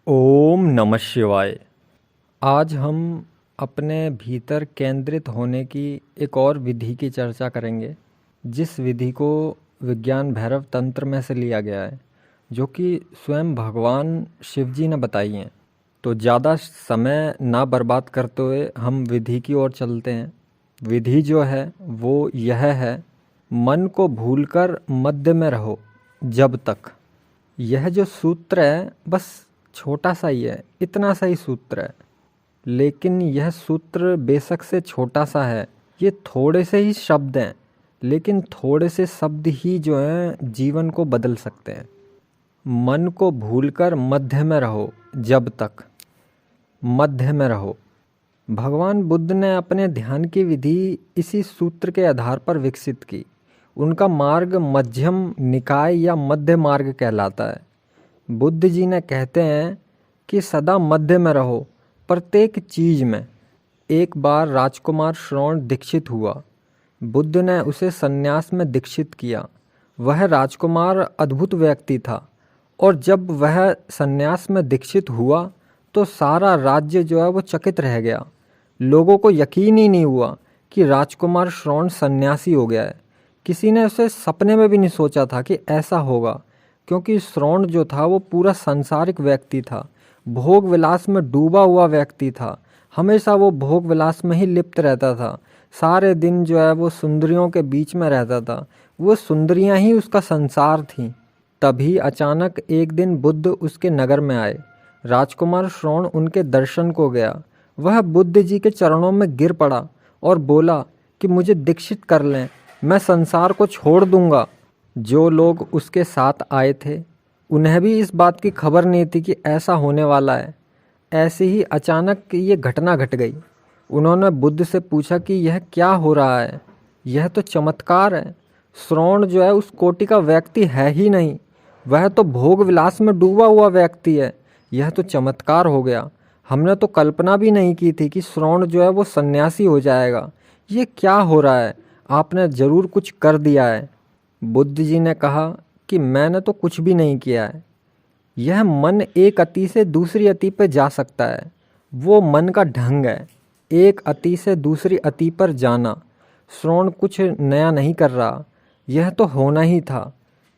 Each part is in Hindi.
ओम नमः शिवाय। आज हम अपने भीतर केंद्रित होने की एक और विधि की चर्चा करेंगे, जिस विधि को विज्ञान भैरव तंत्र में से लिया गया है, जो कि स्वयं भगवान शिव जी ने बताई हैं। तो ज़्यादा समय ना बर्बाद करते हुए हम विधि की ओर चलते हैं। विधि जो है वो यह है, मन को भूलकर मध्य में रहो जब तक। यह जो सूत्र है बस छोटा सा ही है, इतना सा ही सूत्र है, लेकिन यह सूत्र बेशक से छोटा सा है। ये थोड़े से ही शब्द हैं, लेकिन थोड़े से शब्द ही जो हैं जीवन को बदल सकते हैं। मन को भूलकर मध्य में रहो जब तक, मध्य में रहो। भगवान बुद्ध ने अपने ध्यान की विधि इसी सूत्र के आधार पर विकसित की। उनका मार्ग मध्यम निकाय या मध्य मार्ग कहलाता है। बुद्ध जी ने कहते हैं कि सदा मध्य में रहो प्रत्येक चीज में। एक बार राजकुमार श्रवण दीक्षित हुआ। बुद्ध ने उसे संन्यास में दीक्षित किया। वह राजकुमार अद्भुत व्यक्ति था, और जब वह संन्यास में दीक्षित हुआ तो सारा राज्य जो है वो चकित रह गया। लोगों को यकीन ही नहीं हुआ कि राजकुमार श्रवण सन्यासी हो गया है। किसी ने उसे सपने में भी नहीं सोचा था कि ऐसा होगा, क्योंकि श्रवण जो था वो पूरा सांसारिक व्यक्ति था, भोग विलास में डूबा हुआ व्यक्ति था। हमेशा वो भोग विलास में ही लिप्त रहता था। सारे दिन जो है वो सुंदरियों के बीच में रहता था। वो सुंदरियां ही उसका संसार थीं। तभी अचानक एक दिन बुद्ध उसके नगर में आए। राजकुमार श्रवण उनके दर्शन को गया। वह बुद्ध जी के चरणों में गिर पड़ा और बोला कि मुझे दीक्षित कर लें, मैं संसार को छोड़ दूंगा। जो लोग उसके साथ आए थे उन्हें भी इस बात की खबर नहीं थी कि ऐसा होने वाला है। ऐसे ही अचानक ये घटना घट गई। उन्होंने बुद्ध से पूछा कि यह क्या हो रहा है। यह तो चमत्कार है। श्रवण जो है उस कोटि का व्यक्ति है ही नहीं, वह तो भोग विलास में डूबा हुआ व्यक्ति है। यह तो चमत्कार हो गया। हमने तो कल्पना भी नहीं की थी कि श्रवण जो है वो सन्यासी हो जाएगा। ये क्या हो रहा है? आपने ज़रूर कुछ कर दिया है। बुद्ध जी ने कहा कि मैंने तो कुछ भी नहीं किया है। यह मन एक अति से दूसरी अति पर जा सकता है, वो मन का ढंग है। एक अति से दूसरी अति पर जाना। श्रवण कुछ नया नहीं कर रहा, यह तो होना ही था।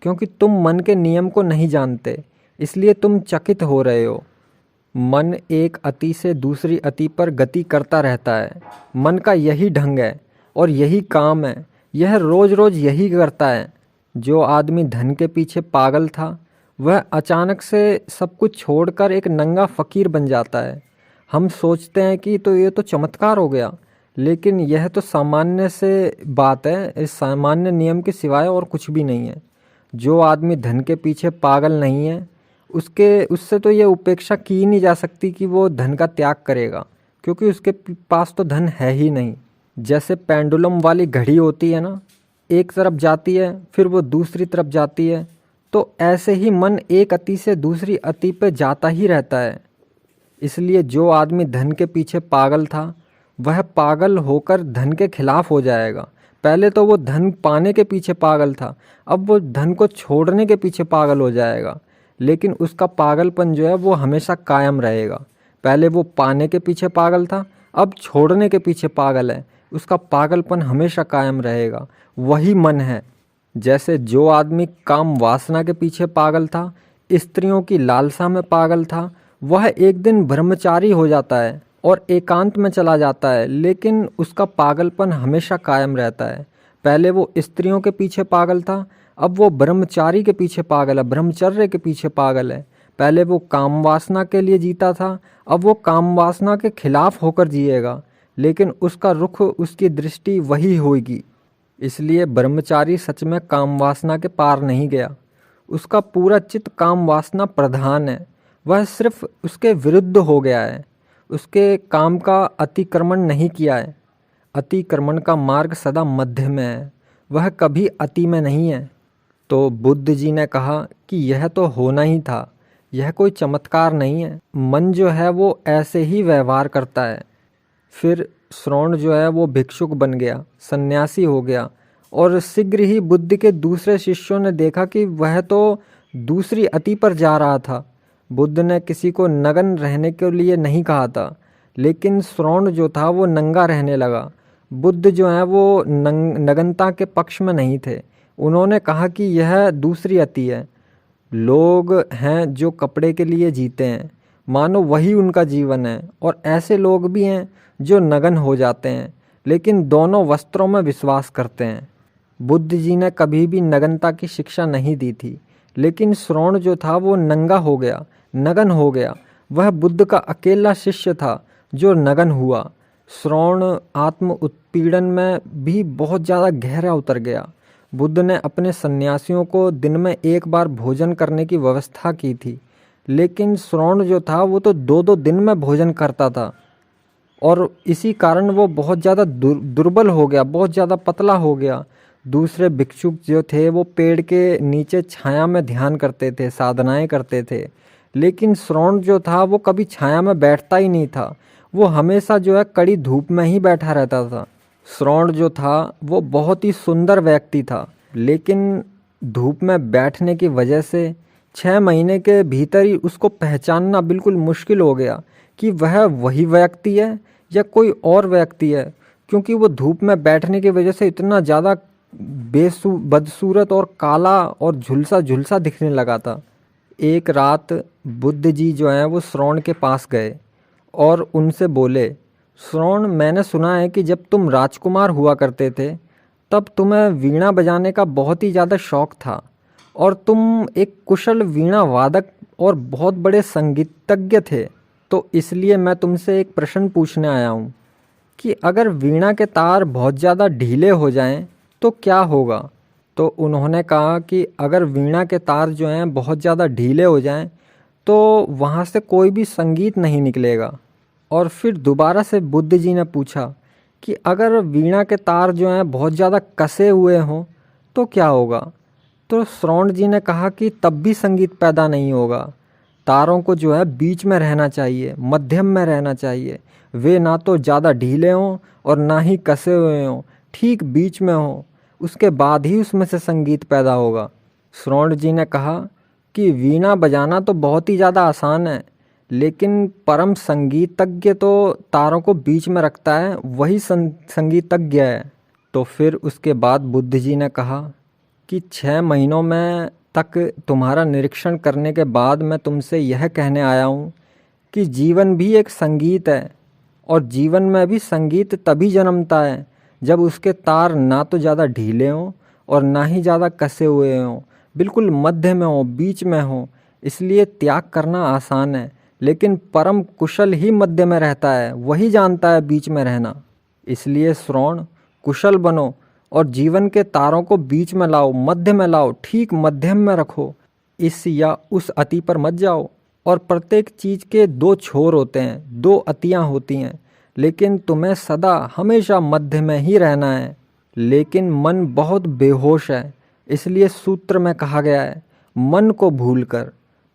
क्योंकि तुम मन के नियम को नहीं जानते, इसलिए तुम चकित हो रहे हो। मन एक अति से दूसरी अति पर गति करता रहता है। मन का यही ढंग है और यही काम है। यह रोज रोज यही करता है। जो आदमी धन के पीछे पागल था, वह अचानक से सब कुछ छोड़कर एक नंगा फकीर बन जाता है। हम सोचते हैं कि तो ये तो चमत्कार हो गया, लेकिन यह तो सामान्य से बात है। इस सामान्य नियम के सिवाय और कुछ भी नहीं है। जो आदमी धन के पीछे पागल नहीं है, उससे तो ये उपेक्षा की ही नहीं जा सकती कि वो धन का त्याग करेगा, क्योंकि उसके पास तो धन है ही नहीं। जैसे पेंडुलम वाली घड़ी होती है ना, एक तरफ जाती है फिर वो दूसरी तरफ जाती है, तो ऐसे ही मन एक अति से दूसरी अति पे जाता ही रहता है। इसलिए जो आदमी धन के पीछे पागल था, वह पागल होकर धन के खिलाफ हो जाएगा। पहले तो वो धन पाने के पीछे पागल था, अब वो धन को छोड़ने के पीछे पागल हो जाएगा। लेकिन उसका पागलपन जो है वो हमेशा कायम रहेगा। पहले वो पाने के पीछे पागल था, अब छोड़ने के पीछे पागल है। उसका पागलपन हमेशा कायम रहेगा। वही मन है। जैसे जो आदमी काम वासना के पीछे पागल था, स्त्रियों की लालसा में पागल था, वह एक दिन ब्रह्मचारी हो जाता है और एकांत में चला जाता है, लेकिन उसका पागलपन हमेशा कायम रहता है। पहले वो स्त्रियों के पीछे पागल था, अब वो ब्रह्मचारी के पीछे पागल है, ब्रह्मचर्य के पीछे पागल है। पहले वो काम वासना के लिए जीता था, अब वो काम वासना के खिलाफ होकर जिएगा, लेकिन उसका रुख, उसकी दृष्टि वही होगी। इसलिए ब्रह्मचारी सच में काम वासना के पार नहीं गया। उसका पूरा चित्त काम वासना प्रधान है। वह सिर्फ उसके विरुद्ध हो गया है। उसके काम का अतिक्रमण नहीं किया है। अतिक्रमण का मार्ग सदा मध्य में है, वह कभी अति में नहीं है। तो बुद्ध जी ने कहा कि यह तो होना ही था, यह कोई चमत्कार नहीं है। मन जो है वो ऐसे ही व्यवहार करता है। फिर श्रवण जो है वो भिक्षुक बन गया, सन्यासी हो गया, और शीघ्र ही बुद्ध के दूसरे शिष्यों ने देखा कि वह तो दूसरी अति पर जा रहा था। बुद्ध ने किसी को नग्न रहने के लिए नहीं कहा था, लेकिन श्रोण जो था वो नंगा रहने लगा। बुद्ध जो है वो नग्नता के पक्ष में नहीं थे। उन्होंने कहा कि यह दूसरी अति है। लोग हैं जो कपड़े के लिए जीते हैं, मानो वही उनका जीवन है, और ऐसे लोग भी हैं जो नग्न हो जाते हैं लेकिन दोनों वस्त्रों में विश्वास करते हैं। बुद्ध जी ने कभी भी नग्नता की शिक्षा नहीं दी थी, लेकिन श्रोण जो था वो नंगा हो गया, नग्न हो गया। वह बुद्ध का अकेला शिष्य था जो नग्न हुआ। श्रोण आत्म उत्पीड़न में भी बहुत ज़्यादा गहरा उतर गया। बुद्ध ने अपने सन्यासियों को दिन में एक बार भोजन करने की व्यवस्था की थी, लेकिन श्रोण जो था वो तो 2-2 दिन में भोजन करता था, और इसी कारण वो बहुत ज़्यादा दुर्बल हो गया, बहुत ज़्यादा पतला हो गया। दूसरे भिक्षुक जो थे वो पेड़ के नीचे छाया में ध्यान करते थे, साधनाएं करते थे, लेकिन श्रोण जो था वो कभी छाया में बैठता ही नहीं था। वो हमेशा जो है कड़ी धूप में ही बैठा रहता था। श्रोण जो था वो बहुत ही सुंदर व्यक्ति था, लेकिन धूप में बैठने की वजह से 6 महीने के भीतर ही उसको पहचानना बिल्कुल मुश्किल हो गया कि वह वही व्यक्ति है या कोई और व्यक्ति है, क्योंकि वो धूप में बैठने की वजह से इतना ज़्यादा बदसूरत और काला और झुलसा झुलसा दिखने लगा था। एक रात बुद्ध जी जो हैं वो श्रोण के पास गए और उनसे बोले, श्रोण, मैंने सुना है कि जब तुम राजकुमार हुआ करते थे तब तुम्हें वीणा बजाने का बहुत ही ज़्यादा शौक़ था, और तुम एक कुशल वीणा वादक और बहुत बड़े संगीतज्ञ थे। तो इसलिए मैं तुमसे एक प्रश्न पूछने आया हूँ कि अगर वीणा के तार बहुत ज़्यादा ढीले हो जाएं तो क्या होगा। तो उन्होंने कहा कि अगर वीणा के तार जो हैं बहुत ज़्यादा ढीले हो जाएं तो वहाँ से कोई भी संगीत नहीं निकलेगा। और फिर दोबारा से बुद्ध जी ने पूछा कि अगर वीणा के तार जो हैं बहुत ज़्यादा कसे हुए हों तो क्या होगा। तो श्रोण जी ने कहा कि तब भी संगीत पैदा नहीं होगा। तारों को जो है बीच में रहना चाहिए, मध्यम में रहना चाहिए। वे ना तो ज़्यादा ढीले हों और ना ही कसे हुए हों, ठीक बीच में हों, उसके बाद ही उसमें से संगीत पैदा होगा। श्रोण जी ने कहा कि वीणा बजाना तो बहुत ही ज़्यादा आसान है, लेकिन परम संगीतज्ञ तो तारों को बीच में रखता है, वही संगीतज्ञ है। तो फिर उसके बाद बुद्ध जी ने कहा कि 6 महीनों में तक तुम्हारा निरीक्षण करने के बाद मैं तुमसे यह कहने आया हूँ कि जीवन भी एक संगीत है, और जीवन में भी संगीत तभी जन्मता है जब उसके तार ना तो ज़्यादा ढीले हों और ना ही ज़्यादा कसे हुए हों, बिल्कुल मध्य में हों, बीच में हों। इसलिए त्याग करना आसान है, लेकिन परम कुशल ही मध्य में रहता है, वही जानता है बीच में रहना। इसलिए श्रोण, कुशल बनो और जीवन के तारों को बीच में लाओ, मध्य में लाओ, ठीक मध्यम में रखो। इस या उस अति पर मत जाओ। और प्रत्येक चीज़ के 2 छोर होते हैं, 2 अतियाँ होती हैं, लेकिन तुम्हें सदा हमेशा मध्य में ही रहना है। लेकिन मन बहुत बेहोश है, इसलिए सूत्र में कहा गया है, मन को भूलकर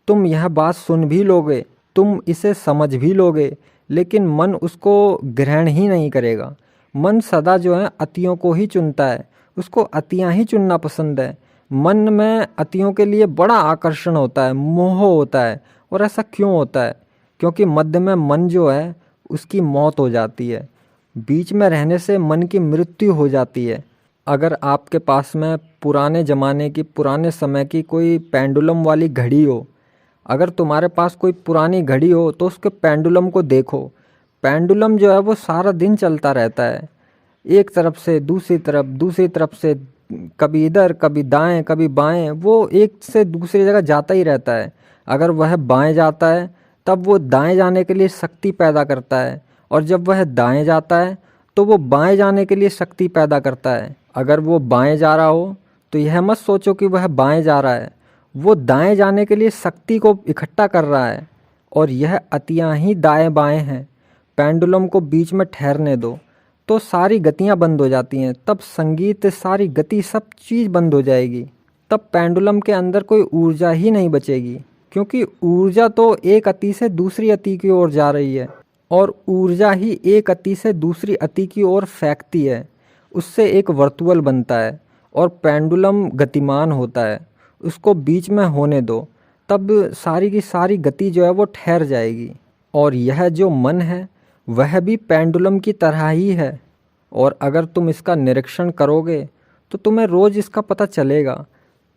तुम यह बात सुन भी लोगे, तुम इसे समझ भी लोगे, लेकिन मन उसको ग्रहण ही नहीं करेगा। मन सदा जो है अतियों को ही चुनता है, उसको अतियाँ ही चुनना पसंद है। मन में अतियों के लिए बड़ा आकर्षण होता है, मोह होता है। और ऐसा क्यों होता है? क्योंकि मध्य में मन जो है उसकी मौत हो जाती है, बीच में रहने से मन की मृत्यु हो जाती है। अगर आपके पास में पुराने ज़माने की, पुराने समय की कोई पेंडुलम वाली घड़ी हो, अगर तुम्हारे पास कोई पुरानी घड़ी हो तो उसके पेंडुलम को देखो। पेंडुलम जो है वो सारा दिन चलता रहता है, एक तरफ से दूसरी तरफ, दूसरी तरफ से कभी इधर, कभी दाएं, कभी बाएं, वो एक से दूसरी जगह जाता ही रहता है। अगर वह बाएं जाता है तब वो दाएं जाने के लिए शक्ति पैदा करता है, और जब वह दाएं जाता है तो वो बाएं जाने के लिए शक्ति पैदा करता है। अगर वो बाएं जा रहा हो तो यह मत सोचो कि वह बाएं जा रहा है, वो दाएं जाने के लिए शक्ति को इकट्ठा कर रहा है। और यह अतियाँ ही दाएं बाएं हैं। पेंडुलम को बीच में ठहरने दो तो सारी गतियाँ बंद हो जाती हैं, तब संगीत, सारी गति, सब चीज़ बंद हो जाएगी। तब पेंडुलम के अंदर कोई ऊर्जा ही नहीं बचेगी, क्योंकि ऊर्जा तो एक अति से दूसरी अति की ओर जा रही है, और ऊर्जा ही एक अति से दूसरी अति की ओर फेंकती है। उससे एक वर्तुअल बनता है और पेंडुलम गतिमान होता है। उसको बीच में होने दो, तब सारी की सारी गति जो है वो ठहर जाएगी। और यह जो मन है वह भी पेंडुलम की तरह ही है, और अगर तुम इसका निरीक्षण करोगे तो तुम्हें रोज़ इसका पता चलेगा।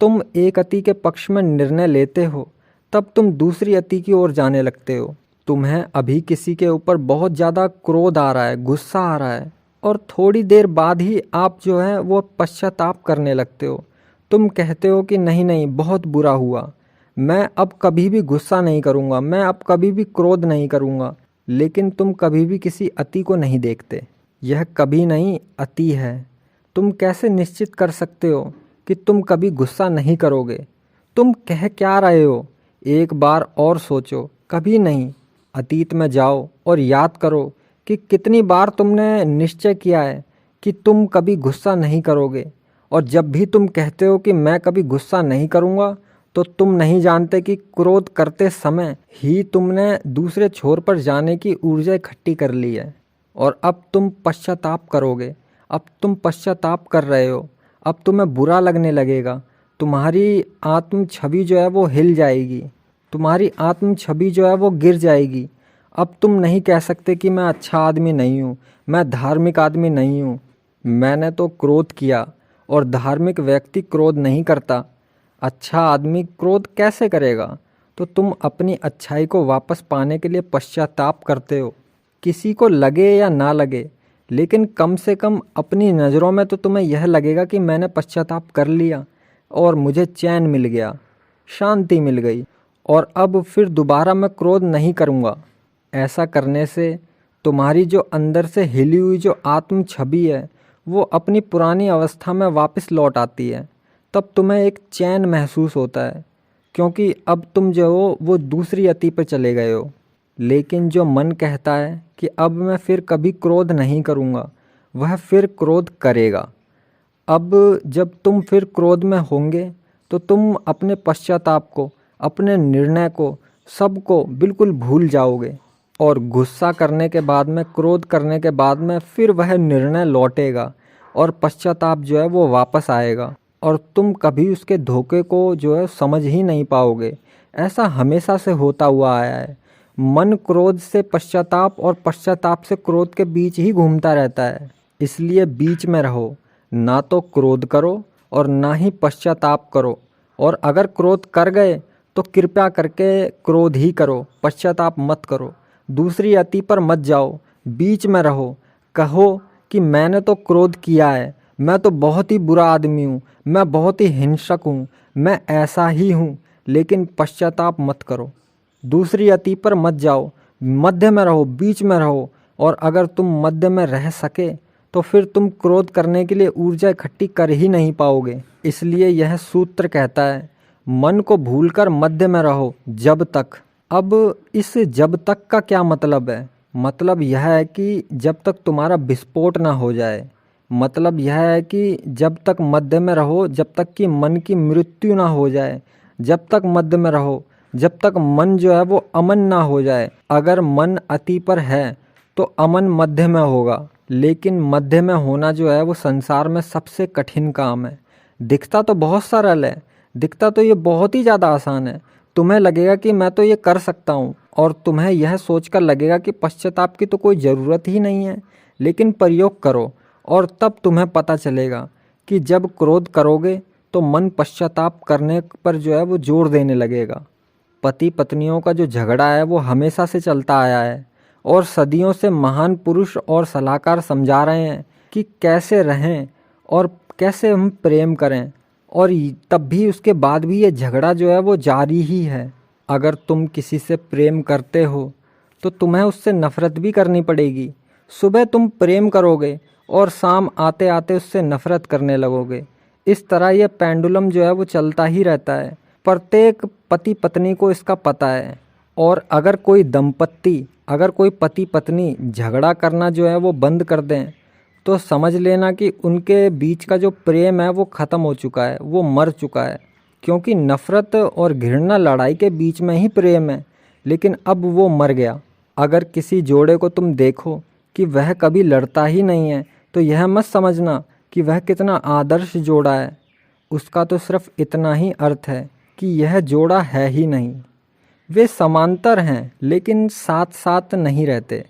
तुम एक अति के पक्ष में निर्णय लेते हो, तब तुम दूसरी अति की ओर जाने लगते हो। तुम्हें अभी किसी के ऊपर बहुत ज़्यादा क्रोध आ रहा है, गुस्सा आ रहा है, और थोड़ी देर बाद ही आप जो है वो पश्चाताप करने लगते हो। तुम कहते हो कि नहीं नहीं, बहुत बुरा हुआ, मैं अब कभी भी गुस्सा नहीं करूँगा, मैं अब कभी भी क्रोध नहीं करूँगा। लेकिन तुम कभी भी किसी अति को नहीं देखते। यह कभी नहीं अति है। तुम कैसे निश्चित कर सकते हो कि तुम कभी गुस्सा नहीं करोगे? तुम कह क्या रहे हो? एक बार और सोचो। कभी नहीं। अतीत में जाओ और याद करो कि कितनी बार तुमने निश्चय किया है कि तुम कभी गुस्सा नहीं करोगे। और जब भी तुम कहते हो कि मैं कभी गुस्सा नहीं करूँगा, तो तुम नहीं जानते कि क्रोध करते समय ही तुमने दूसरे छोर पर जाने की ऊर्जा इकट्ठी कर ली है। और अब तुम पश्चाताप करोगे। अब तुम पश्चाताप कर रहे हो। अब तुम्हें बुरा लगने लगेगा। तुम्हारी आत्म छवि जो है वो हिल जाएगी। तुम्हारी आत्म छवि जो है वो गिर जाएगी। अब तुम नहीं कह सकते कि मैं अच्छा आदमी नहीं हूँ, मैं धार्मिक आदमी नहीं हूँ, मैंने तो क्रोध किया। और धार्मिक व्यक्ति क्रोध नहीं करता। अच्छा आदमी क्रोध कैसे करेगा? तो तुम अपनी अच्छाई को वापस पाने के लिए पश्चाताप करते हो। किसी को लगे या ना लगे, लेकिन कम से कम अपनी नज़रों में तो तुम्हें यह लगेगा कि मैंने पश्चाताप कर लिया और मुझे चैन मिल गया, शांति मिल गई, और अब फिर दोबारा मैं क्रोध नहीं करूँगा। ऐसा करने से तुम्हारी जो अंदर से हिली हुई जो आत्म छवि है वो अपनी पुरानी अवस्था में वापस लौट आती है। तब तुम्हें एक चैन महसूस होता है, क्योंकि अब तुम जो हो वो दूसरी अति पर चले गए हो। लेकिन जो मन कहता है कि अब मैं फिर कभी क्रोध नहीं करूँगा, वह फिर क्रोध करेगा। अब जब तुम फिर क्रोध में होंगे तो तुम अपने पश्चाताप को, अपने निर्णय को, सबको बिल्कुल भूल जाओगे। और गुस्सा करने के बाद में, क्रोध करने के बाद में फिर वह निर्णय लौटेगा और पश्चाताप जो है वो वापस आएगा, और तुम कभी उसके धोखे को जो है समझ ही नहीं पाओगे। ऐसा हमेशा से होता हुआ आया है। मन क्रोध से पश्चाताप और पश्चाताप से क्रोध के बीच ही घूमता रहता है। इसलिए बीच में रहो, ना तो क्रोध करो और ना ही पश्चाताप करो। और अगर क्रोध कर गए तो कृपया करके क्रोध ही करो, पश्चाताप मत करो। दूसरी अति पर मत जाओ, बीच में रहो। कहो कि मैंने तो क्रोध किया है, मैं तो बहुत ही बुरा आदमी हूँ, मैं बहुत ही हिंसक हूँ, मैं ऐसा ही हूँ, लेकिन पश्चाताप मत करो। दूसरी अति पर मत जाओ, मध्य में रहो, बीच में रहो। और अगर तुम मध्य में रह सके तो फिर तुम क्रोध करने के लिए ऊर्जा इकट्ठी कर ही नहीं पाओगे। इसलिए यह सूत्र कहता है, मन को भूलकर मध्य में रहो जब तक। अब इस जब तक का क्या मतलब है? मतलब यह है कि जब तक तुम्हारा विस्फोट ना हो जाए। मतलब यह है कि जब तक मध्य में रहो, जब तक कि मन की मृत्यु ना हो जाए। जब तक मध्य में रहो, जब तक मन जो है वो अमन ना हो जाए। अगर मन अति पर है तो अमन मध्य में होगा, लेकिन मध्य में होना जो है वो संसार में सबसे कठिन काम है। दिखता तो बहुत सरल है, दिखता तो ये बहुत ही ज़्यादा आसान है। तुम्हें लगेगा कि मैं तो ये कर सकता हूँ, और तुम्हें यह सोचकर लगेगा कि पश्चाताप की तो कोई ज़रूरत ही नहीं है। लेकिन प्रयोग करो और तब तुम्हें पता चलेगा कि जब क्रोध करोगे तो मन पश्चाताप करने पर जो है वो जोर देने लगेगा। पति पत्नियों का जो झगड़ा है वो हमेशा से चलता आया है, और सदियों से महान पुरुष और सलाहकार समझा रहे हैं कि कैसे रहें और कैसे हम प्रेम करें। और तब भी उसके बाद भी ये झगड़ा जो है वो जारी ही है। अगर तुम किसी से प्रेम करते हो तो तुम्हें उससे नफ़रत भी करनी पड़ेगी। सुबह तुम प्रेम करोगे और शाम आते आते उससे नफ़रत करने लगोगे। इस तरह यह पेंडुलम जो है वो चलता ही रहता है। प्रत्येक पति पत्नी को इसका पता है। और अगर कोई पति पत्नी झगड़ा करना जो है वो बंद कर दें, तो समझ लेना कि उनके बीच का जो प्रेम है वो ख़त्म हो चुका है, वो मर चुका है। क्योंकि नफ़रत और घृणा लड़ाई के बीच में ही प्रेम है, लेकिन अब वो मर गया। अगर किसी जोड़े को तुम देखो कि वह कभी लड़ता ही नहीं है, तो यह मत समझना कि वह कितना आदर्श जोड़ा है। उसका तो सिर्फ इतना ही अर्थ है कि यह जोड़ा है ही नहीं। वे समांतर हैं लेकिन साथ साथ नहीं रहते।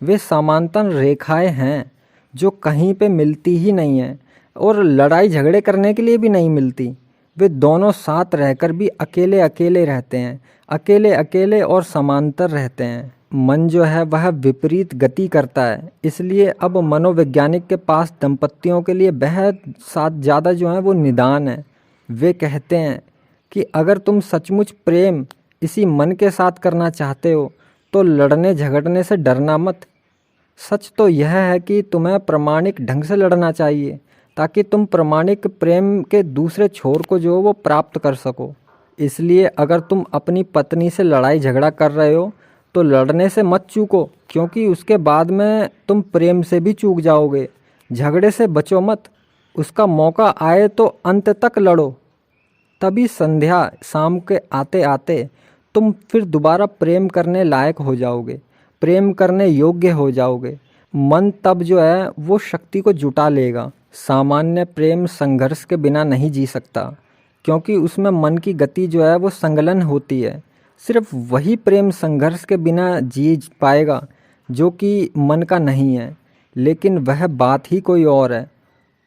वे समांतर रेखाएं हैं जो कहीं पे मिलती ही नहीं हैं और लड़ाई झगड़े करने के लिए भी नहीं मिलती। वे दोनों साथ रहकर भी अकेले अकेले रहते हैं, अकेले अकेले और समांतर रहते हैं। मन जो है वह विपरीत गति करता है, इसलिए अब मनोवैज्ञानिक के पास दंपतियों के लिए बेहद साथ ज़्यादा जो है वो निदान है। वे कहते हैं कि अगर तुम सचमुच प्रेम इसी मन के साथ करना चाहते हो तो लड़ने झगड़ने से डरना मत। सच तो यह है कि तुम्हें प्रामाणिक ढंग से लड़ना चाहिए ताकि तुम प्रामाणिक प्रेम के दूसरे छोर को जो वो प्राप्त कर सको। इसलिए अगर तुम अपनी पत्नी से लड़ाई झगड़ा कर रहे हो तो लड़ने से मत चूको, क्योंकि उसके बाद में तुम प्रेम से भी चूक जाओगे। झगड़े से बचो मत, उसका मौका आए तो अंत तक लड़ो। तभी संध्या शाम के आते आते तुम फिर दोबारा प्रेम करने लायक हो जाओगे, प्रेम करने योग्य हो जाओगे। मन तब जो है वो शक्ति को जुटा लेगा। सामान्य प्रेम संघर्ष के बिना नहीं जी सकता, क्योंकि उसमें मन की गति जो है वो संलग्न होती है। सिर्फ वही प्रेम संघर्ष के बिना जी पाएगा जो कि मन का नहीं है, लेकिन वह बात ही कोई और है।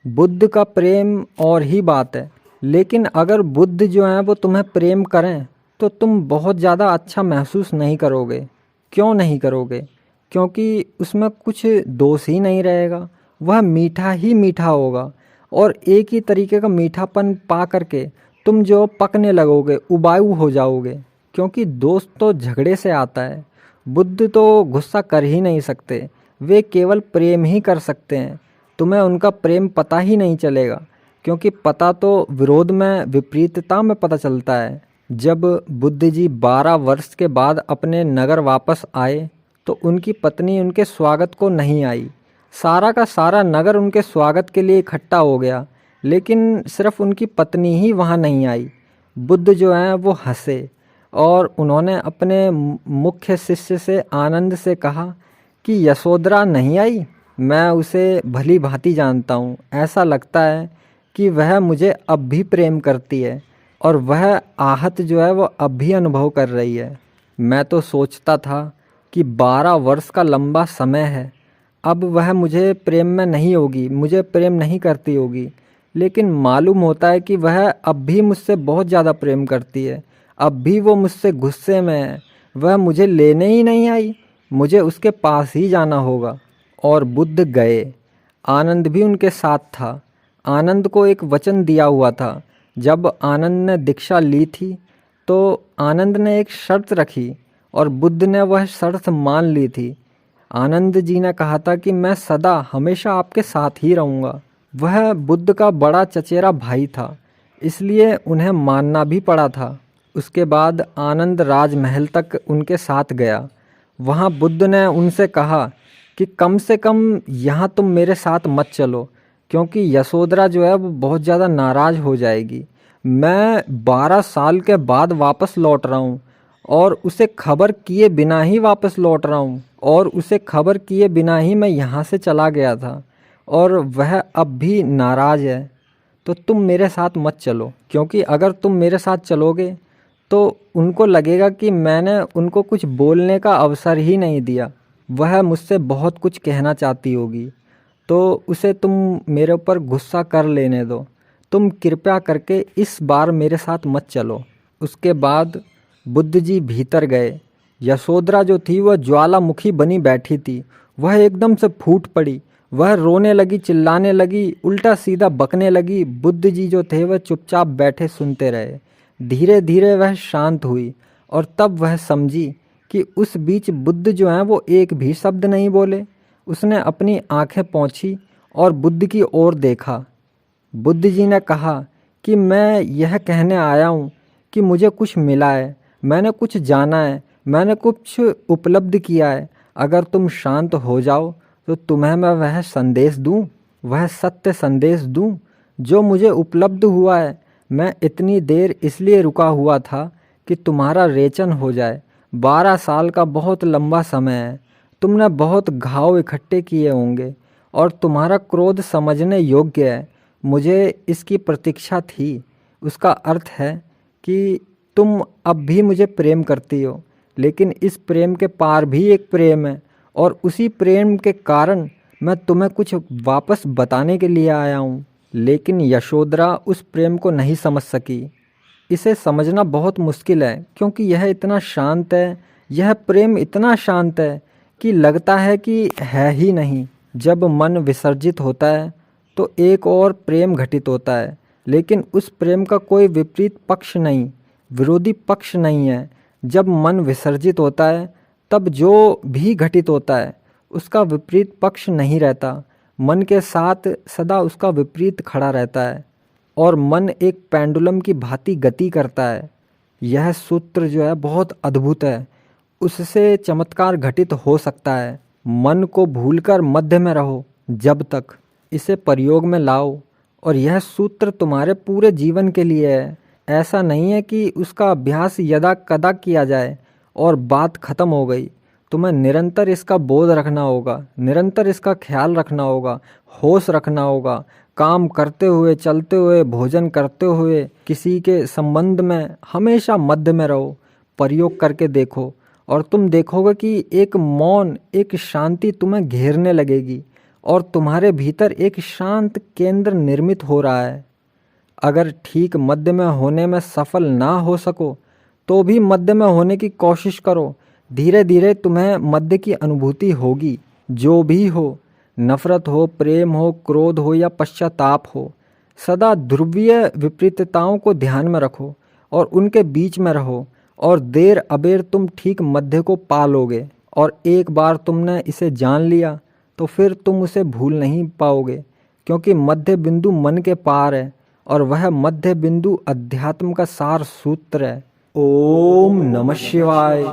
बुद्ध का प्रेम और ही बात है, लेकिन अगर बुद्ध जो है वो तुम्हें प्रेम करें तो तुम बहुत ज़्यादा अच्छा महसूस नहीं करोगे। क्यों नहीं करोगे? क्योंकि उसमें कुछ दोष ही नहीं रहेगा, वह मीठा ही मीठा होगा और एक ही तरीके का मीठापन पा करके तुम जो पकने लगोगे, उबाऊ हो जाओगे। क्योंकि दोष तो झगड़े से आता है। बुद्ध तो गुस्सा कर ही नहीं सकते, वे केवल प्रेम ही कर सकते हैं। तुम्हें उनका प्रेम पता ही नहीं चलेगा, क्योंकि पता तो विरोध में, विपरीतता में पता चलता है। जब बुद्ध जी 12 वर्ष के बाद अपने नगर वापस आए तो उनकी पत्नी उनके स्वागत को नहीं आई। सारा का सारा नगर उनके स्वागत के लिए इकट्ठा हो गया, लेकिन सिर्फ उनकी पत्नी ही वहाँ नहीं आई। बुद्ध जो हैं वो हंसे और उन्होंने अपने मुख्य शिष्य से आनंद से कहा कि यशोधरा नहीं आई? मैं उसे भली भांति जानता हूँ। ऐसा लगता है कि वह मुझे अब भी प्रेम करती है और वह आहत जो है वो अब भी अनुभव कर रही है। मैं तो सोचता था कि 12 वर्ष का लंबा समय है, अब वह मुझे प्रेम में नहीं होगी, मुझे प्रेम नहीं करती होगी, लेकिन मालूम होता है कि वह अब भी मुझसे बहुत ज़्यादा प्रेम करती है। अब भी वो मुझसे गुस्से में है, वह मुझे लेने ही नहीं आई, मुझे उसके पास ही जाना होगा। और बुद्ध गए। आनंद भी उनके साथ था। आनंद को एक वचन दिया हुआ था। जब आनंद ने दीक्षा ली थी तो आनंद ने एक शर्त रखी और बुद्ध ने वह शर्त मान ली थी। आनंद जी ने कहा था कि मैं सदा हमेशा आपके साथ ही रहूँगा। वह बुद्ध का बड़ा चचेरा भाई था, इसलिए उन्हें मानना भी पड़ा था। उसके बाद आनंद राजमहल तक उनके साथ गया। वहाँ बुद्ध ने उनसे कहा कि कम से कम यहाँ तुम मेरे साथ मत चलो, क्योंकि यशोधरा जो है वो बहुत ज़्यादा नाराज़ हो जाएगी। मैं 12 साल के बाद वापस लौट रहा हूँ और उसे खबर किए बिना ही वापस लौट रहा हूँ, और उसे खबर किए बिना ही मैं यहाँ से चला गया था और वह अब भी नाराज़ है। तो तुम मेरे साथ मत चलो, क्योंकि अगर तुम मेरे साथ चलोगे तो उनको लगेगा कि मैंने उनको कुछ बोलने का अवसर ही नहीं दिया। वह मुझसे बहुत कुछ कहना चाहती होगी, तो उसे तुम मेरे ऊपर गुस्सा कर लेने दो। तुम कृपया करके इस बार मेरे साथ मत चलो। उसके बाद बुद्ध जी भीतर गए। यशोधरा जो थी वह ज्वालामुखी बनी बैठी थी। वह एकदम से फूट पड़ी। वह रोने लगी, चिल्लाने लगी, उल्टा सीधा बकने लगी। बुद्ध जी जो थे वह चुपचाप बैठे सुनते रहे। धीरे धीरे वह शांत हुई और तब वह समझी कि उस बीच बुद्ध जो हैं वो एक भी शब्द नहीं बोले। उसने अपनी आंखें पोंछी और बुद्ध की ओर देखा। बुद्ध जी ने कहा कि मैं यह कहने आया हूँ कि मुझे कुछ मिला है, मैंने कुछ जाना है, मैंने कुछ उपलब्ध किया है। अगर तुम शांत हो जाओ तो तुम्हें मैं वह संदेश दूँ, वह सत्य संदेश दूँ जो मुझे उपलब्ध हुआ है। मैं इतनी देर इसलिए रुका हुआ था कि तुम्हारा रेचन हो जाए। 12 साल का बहुत लंबा समय है। तुमने बहुत घाव इकट्ठे किए होंगे और तुम्हारा क्रोध समझने योग्य है। मुझे इसकी प्रतीक्षा थी। उसका अर्थ है कि तुम अब भी मुझे प्रेम करती हो, लेकिन इस प्रेम के पार भी एक प्रेम है, और उसी प्रेम के कारण मैं तुम्हें कुछ वापस बताने के लिए आया हूँ। लेकिन यशोधरा उस प्रेम को नहीं समझ सकी। इसे समझना बहुत मुश्किल है, क्योंकि यह इतना शांत है, यह प्रेम इतना शांत है कि लगता है कि है ही नहीं। जब मन विसर्जित होता है तो एक और प्रेम घटित होता है, लेकिन उस प्रेम का कोई विपरीत पक्ष नहीं, विरोधी पक्ष नहीं है। जब मन विसर्जित होता है तब जो भी घटित होता है उसका विपरीत पक्ष नहीं रहता, मन के साथ सदा उसका विपरीत खड़ा रहता है, और मन एक पेंडुलम की भांति गति करता है। यह सूत्र जो है बहुत अद्भुत है, उससे चमत्कार घटित हो सकता है। मन को भूलकर मध्य में रहो जब तक, इसे प्रयोग में लाओ, और यह सूत्र तुम्हारे पूरे जीवन के लिए है। ऐसा नहीं है कि उसका अभ्यास यदा कदा किया जाए और बात खत्म हो गई। तुम्हें निरंतर इसका बोध रखना होगा, निरंतर इसका ख्याल रखना होगा, होश रखना होगा। काम करते हुए, चलते हुए, भोजन करते हुए, किसी के संबंध में हमेशा मध्य में रहो। प्रयोग करके देखो और तुम देखोगे कि एक मौन, एक शांति तुम्हें घेरने लगेगी और तुम्हारे भीतर एक शांत केंद्र निर्मित हो रहा है। अगर ठीक मध्य में होने में सफल ना हो सको तो भी मध्य में होने की कोशिश करो। धीरे धीरे तुम्हें मध्य की अनुभूति होगी। जो भी हो, नफरत हो, प्रेम हो, क्रोध हो या पश्चाताप हो, सदा ध्रुवीय विपरीतताओं को ध्यान में रखो और उनके बीच में रहो, और देर अबेर तुम ठीक मध्य को पा लोगे। और एक बार तुमने इसे जान लिया तो फिर तुम उसे भूल नहीं पाओगे, क्योंकि मध्य बिंदु मन के पार है और वह मध्य बिंदु अध्यात्म का सार सूत्र है। ओम नमः शिवाय।